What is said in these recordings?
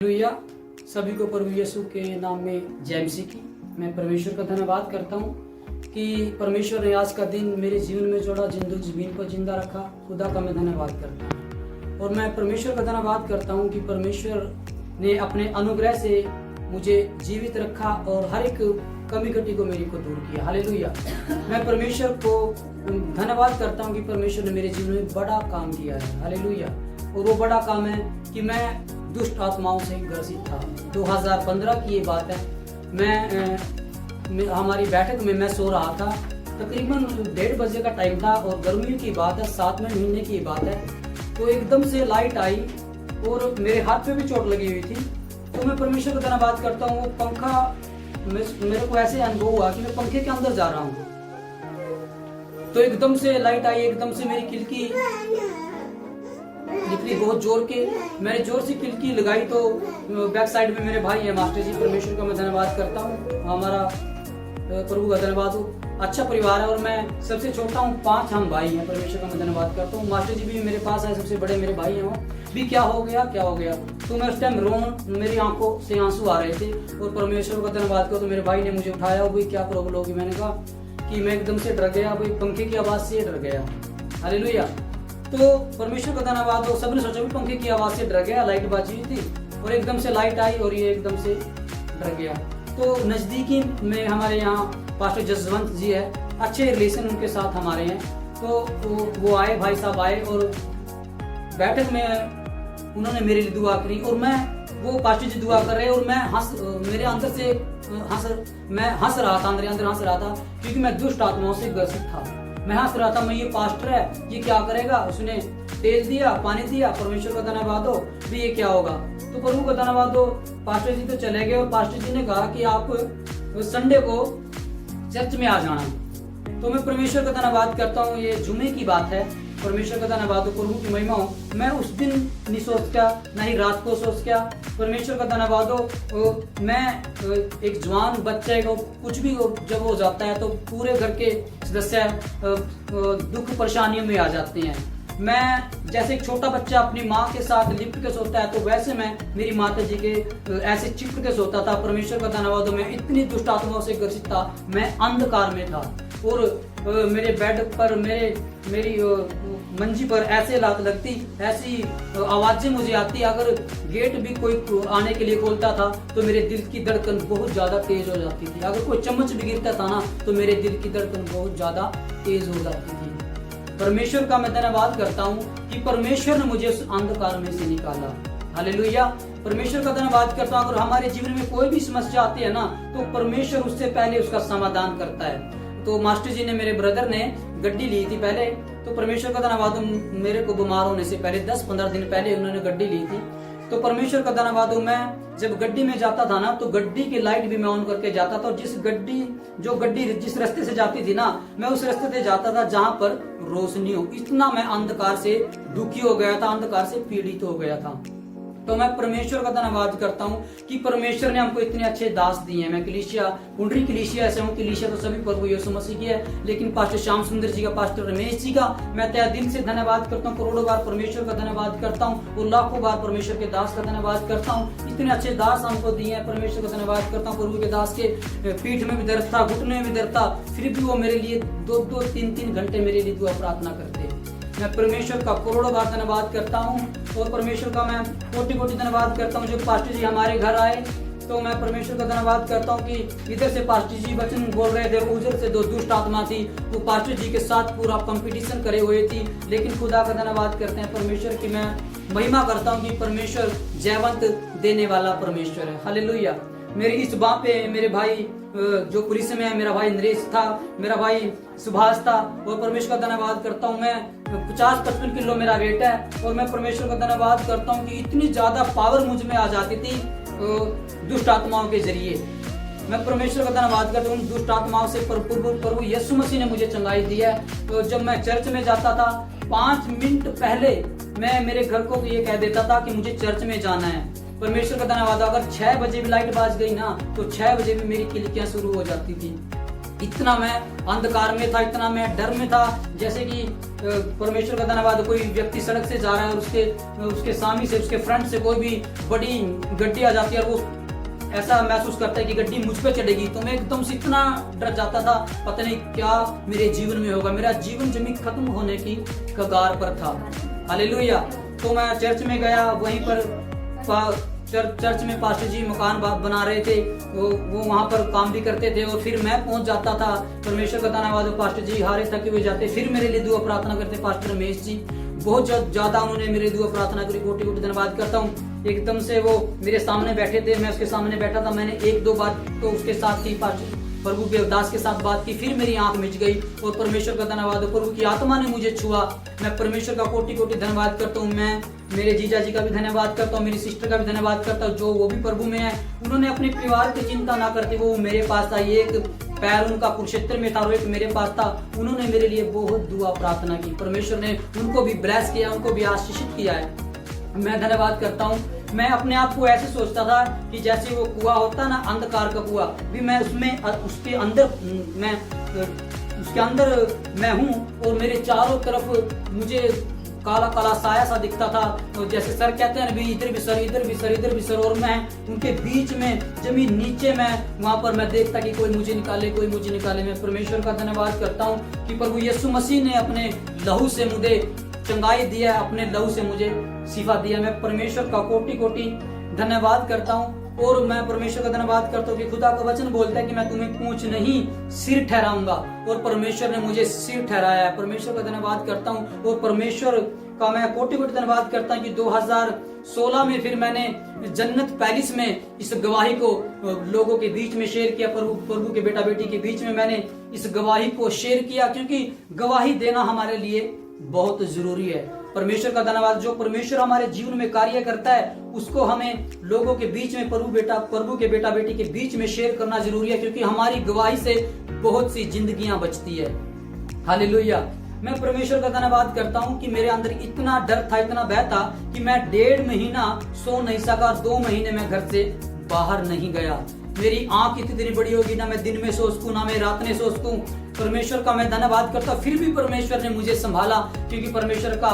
Hallelujah. सभी को प्रभु यीशु के नाम में जय मसीह की। मैं परमेश्वर का धन्यवाद करता हूँ कि परमेश्वर ने आज का दिन मेरे जीवन में जोड़ा, ज़मीन पर जिंदा रखा। खुदा का मैं धन्यवाद करता हूँ और मैं परमेश्वर का धन्यवाद करता हूँ कि परमेश्वर ने अपने अनुग्रह से मुझे जीवित रखा और हर एक कमी घटी को मेरी को दूर किया। हालेलुया। मैं परमेश्वर को धन्यवाद करता हूँ कि परमेश्वर ने मेरे जीवन में बड़ा काम किया है। हालेलुया। और वो बड़ा काम है कि मैं दुष्ट आत्माओं से ग्रसित था। 2015 की ये बात है। मैं हमारी बैठक में मैं सो रहा था, तकरीबन 1:30 बजे का टाइम था और गर्मियों की बात है, 7वें महीने की बात है। तो एकदम से लाइट आई और मेरे हाथ पे भी चोट लगी हुई थी। तो मैं परमेश्वर का धन्यवाद करता हूँ। वो पंखा मेरे को ऐसे अनुभव हुआ कि मैं पंखे के अंदर जा रहा हूँ। तो एकदम से लाइट आई, एकदम से मेरी खिड़की निकली बहुत जोर के। मैंने जोर से खिड़की लगाई तो बैक साइड में मेरे भाई है मास्टर जी। परमेश्वर का मैं धन्यवाद करता हूँ। हमारा प्रभु का धन्यवाद हो, अच्छा परिवार है और मैं सबसे छोटा हूँ। 5 हम भाई हैं। परमेश्वर का मैं धन्यवाद करता हूँ। मास्टर जी भी मेरे पास है, सबसे बड़े मेरे भाई हैं। वो भी क्या हो गया तो मैं उस टाइम मेरी आंखों से आंसू आ रहे थे और परमेश्वर का धन्यवाद करो तो मेरे भाई ने मुझे उठाया। भाई क्या प्रॉब्लम होगी? मैंने कहा कि मैं एकदम से डर गया, भाई पंखे की आवाज से डर गया। हालेलुया। तो परमेश्वर का धन्यवाद हो। सबने सोचा भी पंखे की आवाज से डर गया, लाइट बाजी हुई थी और एकदम से लाइट आई और ये एकदम से डर गया। तो नजदीकी में हमारे यहाँ पास्टर जसवंत जी है, अच्छे रिलेशन उनके साथ हमारे हैं। तो वो आए, भाई साहब आए और बैठक में उन्होंने मेरे लिए दुआ करी और वो पास्टर जी दुआ कर रहे और मेरे अंदर से मैं हंस रहा था, अंदर हंस रहा था क्योंकि मैं दुष्ट आत्माओं से ग्रसित था। मैं हंस रहा था, मैं ये पास्टर है, ये क्या करेगा? उसने तेल दिया, पानी दिया, परमेश्वर का धन्यवाद हो भी ये क्या होगा? तो प्रभु का धन्यवाद हो, पास्टर जी तो चले गए और पास्टर जी ने कहा कि आप संडे को चर्च में आ जाना। तो मैं परमेश्वर का धन्यवाद करता हूँ। ये जुमे की बात है। परमेश्वर का धन्यवाद हो, प्रभु की महिमा हो। मैं उस दिन नहीं सोच क्या, ना ही रात को सोच क्या। परमेश्वर का धन्यवाद हो। मैं एक जवान बच्चे को कुछ भी जब हो जाता है तो पूरे घर के सदस्य दुख परेशानियों में आ जाते हैं। मैं जैसे एक छोटा बच्चा अपनी माँ के साथ लिपट के सोता है तो वैसे मैं मेरी माता जी के ऐसे चिपट के सोता था। परमेश्वर का धन्यवाद हो, मैं इतनी दुष्ट आत्माओं से ग्रसित था। मैं अंधकार में था और मेरे बेड पर मेरी मंजी पर ऐसे लात लगती, ऐसी आवाजें मुझे आती। अगर गेट भी कोई आने के लिए खोलता था तो मेरे दिल की धड़कन बहुत ज्यादा तेज हो जाती थी। अगर कोई चम्मच भी गिरता था ना तो मेरे दिल की धड़कन बहुत ज्यादा तेज हो जाती थी। परमेश्वर का मैं धन्यवाद करता हूँ कि परमेश्वर ने मुझे उस अंधकार में से निकाला। हालेलुया। परमेश्वर का धन्यवाद करता हूँ। अगर हमारे जीवन में कोई भी समस्या आती है ना तो परमेश्वर उससे पहले उसका समाधान करता है। तो मास्टर जी ने, मेरे ब्रदर ने गड्डी ली थी पहले। तो परमेश्वर का धन्यवाद, मेरे को बीमार होने से पहले 10-15 दिन पहले उन्होंने गड्डी ली थी। तो परमेश्वर का धन्यवाद, मैं जब गड्डी में जाता था ना तो गड्डी की लाइट भी मैं ऑन करके जाता था। और जो गड्डी जिस रास्ते से जाती थी ना, मैं उस रास्ते से जाता था जहाँ पर रोशनी हो। इतना मैं अंधकार से दुखी हो गया था, अंधकार से पीड़ित हो गया था। तो मैं परमेश्वर का धन्यवाद करता हूँ कि परमेश्वर ने हमको इतने अच्छे दास दिए हैं। मैं पुंडरी कलीसिया से हूँ। कलीसिया तो सभी प्रभु यीशु मसीह की है, लेकिन पास्टर श्याम सुंदर जी का, पास्टर रमेश जी का मैं तहे दिल से धन्यवाद करता हूँ। करोड़ों बार परमेश्वर का धन्यवाद करता हूँ और लाखों बार परमेश्वर के दास का धन्यवाद करता हूँ। इतने अच्छे दास हमको दिए हैं। परमेश्वर का धन्यवाद करता हूँ। प्रभु के दास के पीठ में भी दर्द था, घुटने में भी दर्द था, फिर भी वो मेरे लिए 2-2, 3-3 घंटे मेरे लिए दुआ प्रार्थना करते। मैं परमेश्वर का करोड़ों बार धन्यवाद करता हूँ और परमेश्वर का मैं कोटि-कोटि धन्यवाद करता हूँ। जो पास्टर जी हमारे घर आए तो मैं परमेश्वर का धन्यवाद करता हूँ कि इधर से पास्टर जी वचन बोल रहे थे, उधर से 2 दुष्ट आत्मा थी, वो पास्टर जी के साथ पूरा कंपटीशन करे हुए थी। लेकिन खुदा का धन्यवाद करते हैं परमेश्वर की मैं महिमा करता हूँ कि परमेश्वर जयवंत देने वाला परमेश्वर है। हालेलुया। मेरी इस बात पे मेरे भाई जो पुलिस में है, मेरा भाई नरेश था, मेरा भाई सुभाष था, और परमेश्वर का धन्यवाद करता हूँ। मैं 50-55 किलो मेरा वेट है और मैं परमेश्वर का धन्यवाद करता हूँ कि इतनी ज्यादा पावर मुझ में आ जाती थी दुष्ट आत्माओं के जरिए। मैं परमेश्वर का धन्यवाद करता हूँ। दुष्ट आत्माओं से प्रभु यीशु मसीह ने मुझे चंगाई दी है। तो जब मैं चर्च में जाता था 5 मिनट पहले मैं मेरे घर को ये कह देता था कि मुझे चर्च में जाना है। परमेश्वर का धन्यवाद। अगर 6 बजे भी लाइट बाज गई ना तो 6 बजे भी मेरी किलकियां शुरू हो जाती थी। इतना मैं अंधकार में था, इतना मैं डर में था, जैसे कि परमेश्वर का धन्यवाद कोई व्यक्ति सड़क से जा रहा है और उसके सामने से, उसके फ्रंट से कोई भी बड़ी गड्डी आ जाती है और वो ऐसा महसूस करता है कि गड्डी मुझ पे चढ़ेगी, तो मैं एकदम से इतना डर जाता था, पता नहीं क्या मेरे जीवन में होगा। मेरा जीवन जमी खत्म होने की कगार पर था। हालेलुया। तो मैं चर्च में गया, वहीं पर चर्च में पास्टर जी मकान बना रहे थे, वो वहां पर काम भी करते थे और फिर मैं पहुंच जाता था। परमेश्वर का धन्यवाद, पास्टर जी हारे थके हुए जाते, फिर मेरे लिए दुआ प्रार्थना करते पास्टर रमेश जी, बहुत ज्यादा उन्होंने मेरे दुआ प्रार्थना करी, कोटि कोटि धन्यवाद करता हूँ। एकदम से वो मेरे सामने बैठे थे, मैं उसके सामने बैठा था, मैंने एक दो बात तो उसके साथ की, प्रभु के दास के साथ बात की, फिर मेरी आंख मिच गई और परमेश्वर का धन्यवाद, प्रभु की आत्मा ने मुझे छुआ। मैं परमेश्वर का कोटि कोटि धन्यवाद करता हूँ। मैं मेरे जीजा जी का भी धन्यवाद करता हूँ, मेरी सिस्टर का भी धन्यवाद करता हूँ, जो वो भी प्रभु में है। उन्होंने अपने परिवार की चिंता ना करते वो मेरे पास था, एक पैर उनका कुरुक्षेत्र में था और एक मेरे पास था। उन्होंने मेरे लिए बहुत दुआ प्रार्थना की, परमेश्वर ने उनको भी ब्लेस किया, उनको भी आशीषित किया है। मैं धन्यवाद करता हूँ। मैं अपने आप को ऐसे सोचता था कि जैसे वो कुआं होता ना, अंधकार का कुआं, भी मैं उसके अंदर मैं हूँ और मेरे चारों तरफ मुझे काला काला साया सा दिखता था, और जैसे सर कहते हैं ना, भी इधर भी सर, इधर भी सर, इधर भी सर, और मैं उनके बीच में जमीन नीचे में वहां पर मैं देखता कि कोई मुझे निकाले, कोई मुझे निकाले। मैं परमेश्वर का धन्यवाद करता हूँ कि प्रभु यीशु मसीह ने अपने लहू से मुझे चंगाई दिया, अपने लहू से मुझे शिफा दिया। मैं परमेश्वर का कोटि कोटि धन्यवाद करता हूँ। और मैं परमेश्वर का धन्यवाद करता हूँ कि खुदा का वचन बोलता है कि मैं तुम्हें पूंछ नहीं सिर ठहराऊंगा, और परमेश्वर ने मुझे सिर ठहराया है। परमेश्वर का धन्यवाद करता हूँ और परमेश्वर का मैं कोटि कोटि धन्यवाद करता हूँ कि 2016 में फिर मैंने जन्नत पैलेस में इस गवाही को लोगों के बीच में शेयर किया, प्रभु के बेटा बेटी के बीच में मैंने इस गवाही को शेयर किया, क्योंकि गवाही देना हमारे लिए बहुत जरूरी है। परमेश्वर का धन्यवाद, जो परमेश्वर हमारे जीवन में कार्य करता है उसको हमें लोगों के बीच में, प्रभु के बेटा बेटी के बीच में शेयर करना जरूरी है, क्योंकि हमारी गवाही से बहुत सी जिंदगियां बचती है। हालेलुया। मैं परमेश्वर का धन्यवाद करता हूँ कि मेरे अंदर इतना डर था, इतना भय था कि मैं 1.5 महीना सो नहीं सका, 2 महीने में घर से बाहर नहीं गया। मेरी आंख इतनी बड़ी होगी, ना मैं दिन में सो सकूं, ना मैं रात में सो सकूं। परमेश्वर का मैं धन्यवाद करता, फिर भी परमेश्वर ने मुझे संभाला, क्योंकि परमेश्वर का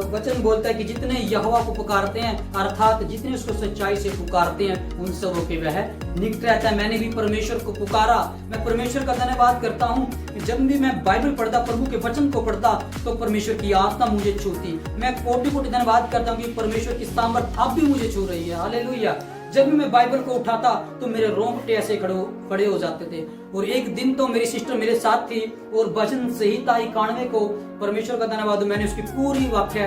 वचन बोलता है कि जितने यहोवा को पुकारते हैं, अर्थात जितने उसको सच्चाई से पुकारते हैं, उन सबों के वह निकट रहता है। मैंने भी परमेश्वर को पुकारा। मैं परमेश्वर का धन्यवाद करता हूँ। जब भी मैं बाइबल पढ़ता, प्रभु के वचन को पढ़ता, तो परमेश्वर की आत्मा मुझे छूती। मैं कोटि कोटि धन्यवाद करता हूँ कि परमेश्वर की सामर्थ अब भी मुझे छू रही है। हालेलुया। जब भी मैं बाइबल को उठाता तो मेरे रोंगटे ऐसे खड़े हो जाते थे। और एक दिन तो मेरी सिस्टर मेरे साथ थी और भजन संहिता 91 को, परमेश्वर का धन्यवाद, मैंने उसकी पूरी व्याख्या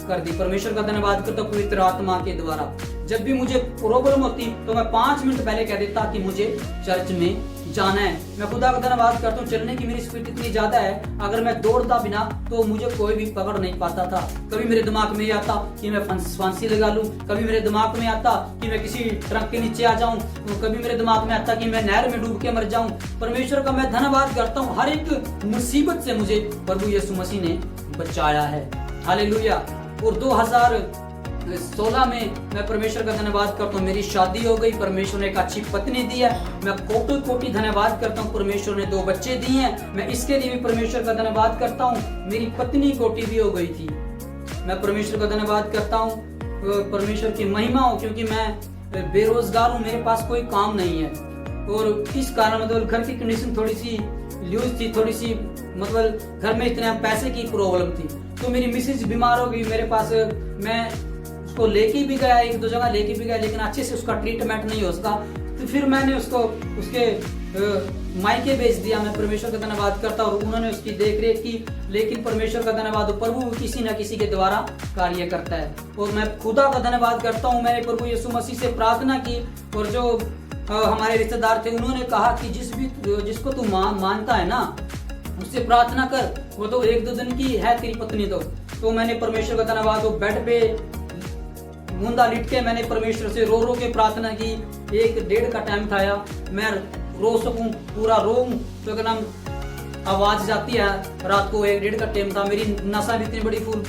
कर दी। परमेश्वर का धन्यवाद करता पवित्र आत्मा के द्वारा। जब भी मुझे प्रॉब्लम होती तो मैं 5 मिनट पहले कह देता कि मुझे चर्च में जाना है। मैं खुदा का धन्यवाद करता हूँ, चलने की मेरी स्पीड इतनी ज्यादा है, अगर मैं दौड़ता बिना तो मुझे कोई भी पकड़ नहीं पाता था। कभी मेरे दिमाग में आता कि मैं फांसी लगा लूं, कभी मेरे दिमाग में आता कि मैं किसी ट्रक के नीचे आ जाऊं, कभी मेरे दिमाग में आता कि मैं नहर में डूब के मर जाऊं। परमेश्वर का मैं धन्यवाद करता हूँ, हर एक मुसीबत से मुझे प्रभु यीशु मसीह ने बचाया है। हालेलुया। और 2016 में मैं परमेश्वर का धन्यवाद करता हूँ, मेरी शादी हो गई, परमेश्वर ने एक अच्छी पत्नी दी है। मैं कोटि कोटि धन्यवाद करता हूँ, परमेश्वर ने 2 बच्चे दिए हैं। मैं इसके लिए भी परमेश्वर का धन्यवाद करता हूँ। मेरी पत्नी कोटि भी हो गई थी। मैं परमेश्वर का धन्यवाद करता हूँ, परमेश्वर की महिमा हो, क्योंकि मैं बेरोजगार हूँ, मेरे पास कोई काम नहीं है। और इस कारण मतलब घर की कंडीशन थोड़ी सी लूज थी, थोड़ी सी मतलब घर में इतने पैसे की प्रॉब्लम थी। तो मेरी मिसेज बीमार हो गई मेरे पास। मैं उसको लेके भी गया, 1-2 जगह लेके भी गया, लेकिन अच्छे से उसका ट्रीटमेंट नहीं हो सका। तो फिर मैंने उसको उसके मायके भेज दिया। मैं परमेश्वर का धन्यवाद करता और उन्होंने उसकी देख रेख की। लेकिन परमेश्वर का धन्यवाद, प्रभु किसी न किसी के द्वारा कार्य करता है। और मैं खुदा का धन्यवाद करता हूँ, मैंने प्रभु यीशु मसीह से प्रार्थना की और जो हमारे रिश्तेदार थे उन्होंने कहा कि जिसको तू मानता है ना उससे प्रार्थना कर, वो तो 1-2 दिन की है तेरी पत्नी। तो मैंने परमेश्वर का धन्यवाद, वो बेड पे मुंदा लिट के मैंने परमेश्वर से रो के प्रार्थना की। 1-1.5 का टाइम था, मैं रो सकूं, पूरा रो, तो क्या नाम आवाज जाती है। रात को 1-1.5 का टाइम था, मेरी नसा भी इतनी बड़ी फूल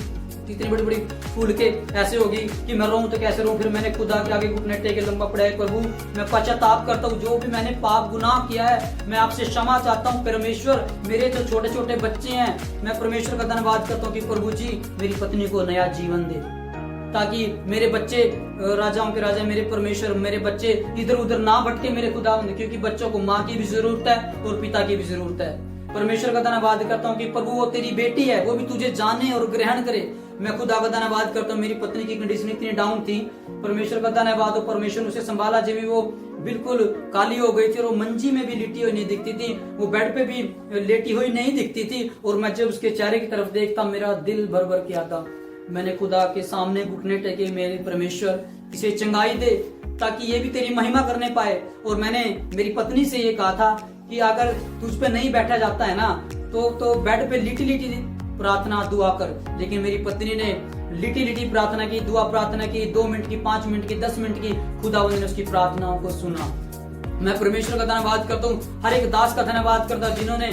सकती, इतनी बड़ी बड़ी फूल के ऐसे होगी कि मैं रोऊं तो कैसे रोऊं। फिर मैंने खुदा के आगे घुटने टेके, लंबा पड़ा है, प्रभु मैं पश्चाताप करता हूँ, जो भी मैंने पाप गुनाह किया है मैं आपसे क्षमा चाहता हूँ। परमेश्वर मेरे जो छोटे छोटे बच्चे हैं, मैं परमेश्वर का धन्यवाद करता हूँ कि प्रभु जी मेरी पत्नी को नया जीवन दे, ताकि मेरे बच्चे राजाओं के राजा, मेरे परमेश्वर, मेरे बच्चे इधर उधर ना भटके मेरे खुदावंद, क्योंकि बच्चों को माँ की भी जरूरत है और पिता की भी जरूरत है। परमेश्वर का धन्यवाद करता हूँ कि प्रभु वो तेरी बेटी है, वो भी तुझे जाने और ग्रहण करे। मैं खुदा का धन्यवाद करता हूँ, मेरी पत्नी की कंडीशन इतनी डाउन थी, परमेश्वर का धन्यवाद हो, परमेश्वर उसे संभाला। जब भी वो बिल्कुल काली हो गई थी और वो मंजी में भी लेटी हुई नहीं दिखती थी, वो बेड पे भी लेटी हुई नहीं दिखती थी, और मैं जब उसके चेहरे की तरफ देखता मेरा दिल भर भर के आता। मैंने खुदा के सामने घुटने टेके, मेरे परमेश्वर इसे चंगाई दे ताकि ये भी तेरी महिमा करने पाए। और मैंने मेरी पत्नी से ये कहा था कि अगर तुझ पे नहीं बैठा जाता है ना तो बेड पे लिटी लिटी प्रार्थना दुआ कर। लेकिन मेरी पत्नी ने लिटी लिटी प्रार्थना की, दुआ प्रार्थना की, 2 मिनट की, 5 मिनट की, 10 मिनट की, खुदावंद ने उसकी प्रार्थनाओं को सुना। मैं परमेश्वर का धन्यवाद करता हूँ, हर एक दास का धन्यवाद करता हूँ जिन्होंने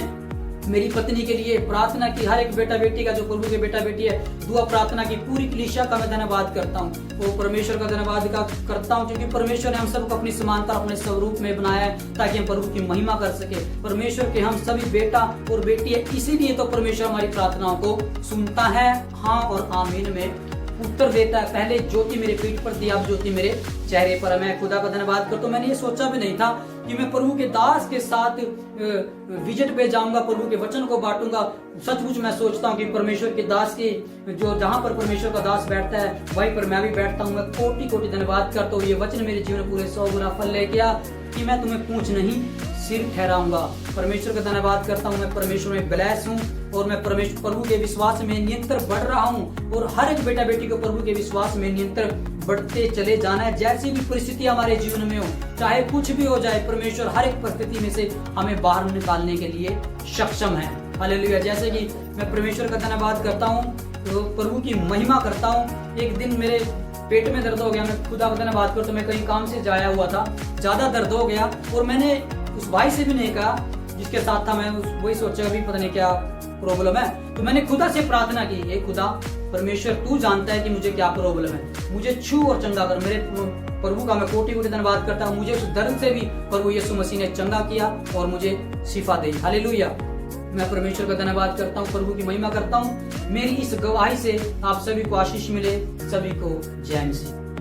मेरी पत्नी के लिए प्रार्थना की, हर एक बेटा बेटी का जो प्रभु के बेटा बेटी है दुआ प्रार्थना की, पूरी कलीसिया का मैं धन्यवाद करता हूँ। वो परमेश्वर का धन्यवाद करता हूँ क्योंकि परमेश्वर ने हम सबको अपनी समानता अपने स्वरूप में बनाया है ताकि हम प्रभु की महिमा कर सके। परमेश्वर के हम सभी बेटा और बेटी है, इसीलिए तो परमेश्वर हमारी प्रार्थनाओं को सुनता है, हाँ और आमीन में उत्तर देता है। पहले ज्योति मेरे पीठ पर थी, अब ज्योति मेरे चेहरे पर है। मैं खुदा का धन्यवाद करता हूँ। मैंने ये सोचा भी नहीं था कि मैं प्रभु के दास के साथ विजिट पे जाऊंगा, प्रभु के वचन को बांटूंगा। सचमुच मैं सोचता हूँ कि परमेश्वर के दास की जो जहाँ पर परमेश्वर का दास बैठता है वहीं पर मैं भी बैठता हूँ। मैं कोटि कोटि धन्यवाद करता हूँ। ये वचन मेरे जीवन में पूरे 100 गुना फल लेके आ कि मैं तुम्हें पूंछ नहीं सिर ठहराऊंगा। परमेश्वर का धन्यवाद करता हूँ। मैं परमेश्वर में ब्लेस हूँ और मैं परमेश्वर प्रभु के विश्वास में निरंतर बढ़ रहा हूँ और हर एक बेटा बेटी को प्रभु के विश्वास में निरंतर बढ़ते चले जाना है। जैसी भी परिस्थिति हमारे जीवन में हो, चाहे कुछ भी हो जाए, परमेश्वर हर एक परिस्थिति में से हमें बाहर निकालने के लिए सक्षम है। हालेलुया। जैसे कि मैं परमेश्वर का धन्यवाद करता हूँ तो प्रभु की महिमा करता हूँ। एक दिन मेरे पेट में दर्द हो गया, मैं खुदा का धन्यवाद करता हूँ। मैं कहीं काम से जाया हुआ था, ज्यादा दर्द हो गया और मैंने उस भाई से भी नहीं कहा जिसके साथ था, मैं वही सोचा अभी पता नहीं क्या प्रॉब्लम है। तो मैंने खुदा से प्रार्थना की, हे खुदा परमेश्वर तू जानता है कि मुझे क्या प्रॉब्लम है, मुझे छू और चंगा कर। मेरे प्रभु का मैं कोटि कोटि धन्यवाद करता हूँ। मुझे उस दर्द से भी प्रभु यीशु मसीह ने चंगा किया और मुझे शिफा दी। हालेलुया। मैं परमेश्वर का धन्यवाद करता हूँ, प्रभु की महिमा करता हूँ। मेरी इस गवाही से आप सभी को आशीष मिले, सभी को जय मसीह।